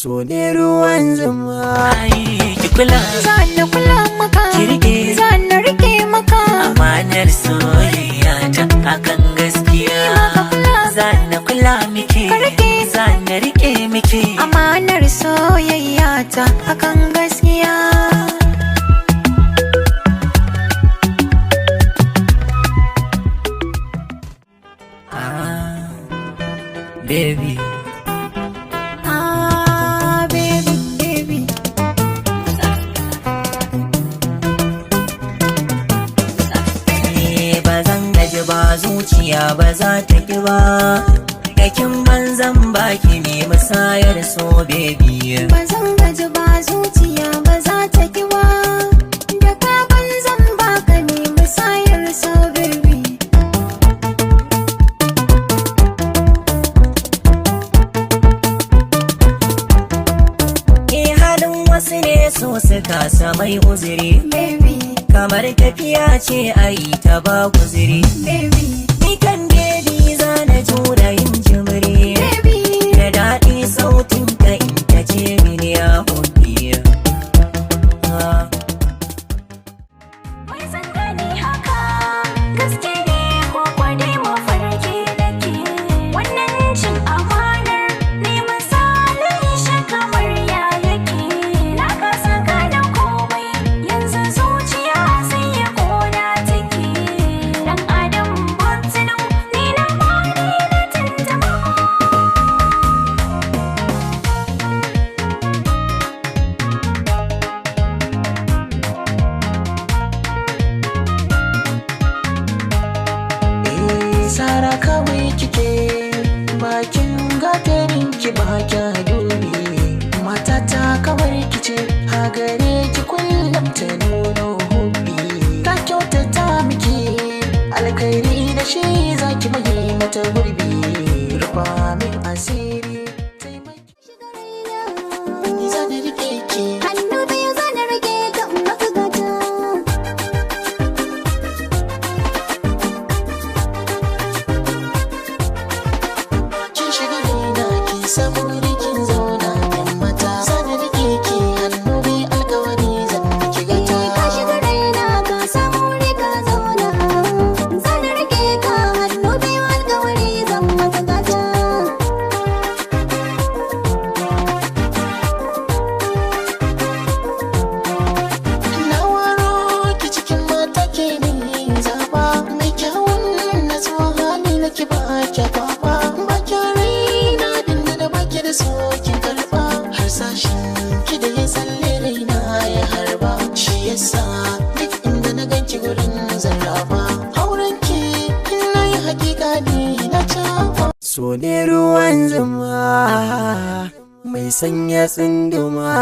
so ne ruwan zuma. Ki kula, zan kula maka, ki rike, zan rike maka amanar soyayya ta akan gaskiya. Zan kula miki, zan rike miki amanar soyayya ta akan gaskiya. Baby, baby. ba zan gaji ba, zuciya ba za ta ki ba. Dakin banzan baki ne musayar so baby. Ba zan gaji ba, zuciya ba za ta ki ba. Da ka banzan baka ne musayar so baby. Halin wasu ne so suka samai uzuri Baby, kamar tafiya ce a yi ta ba guziri. baby, Ni kan baby zana jura yin jimiri, baby. da daɗi sautin ka in ta ce mini ya hobi. Wai san gani haka gaske ne ko kwade mafarki nake. Wannan cin amanar ne misalin shi kamar ya yake. Na kasa gane komai yanzu zuciya sai ya kona take. Dan adam bantinu ni na mani na tantama. Sara kawai kike bakin gatarin ki ba kya dubi. Matata kawai kice a gare ki kullum ta nuno hubbi. Ta kyautata miki alkhairi da shi zaki mai mata gurbi. Rufa min asiri ni zan rike ki. Hannu biyu zan rage ka maka gata. Kin shiga raina kin samu rikin zauna yan mata. Zan rike ki hannu bi alkawari zan miki gata. Ka shiga raina ka samu rika zauna. Zan rike ka hannu biyu alkawari zan maka gata. Na waro ki cikin mata ke ne zaba. Mai kyawun natsuwa hali na ki ba kya kwaba. Ba kya raina dinda da baki da so kin karba. Harsashin ki da ya tsalle raina ya harba. Shi yasa duk inda na ganki gurin zarraba. Auren ki ina yi hakika ne na caba. So ne ruwan zuma mai sanya tsunduma.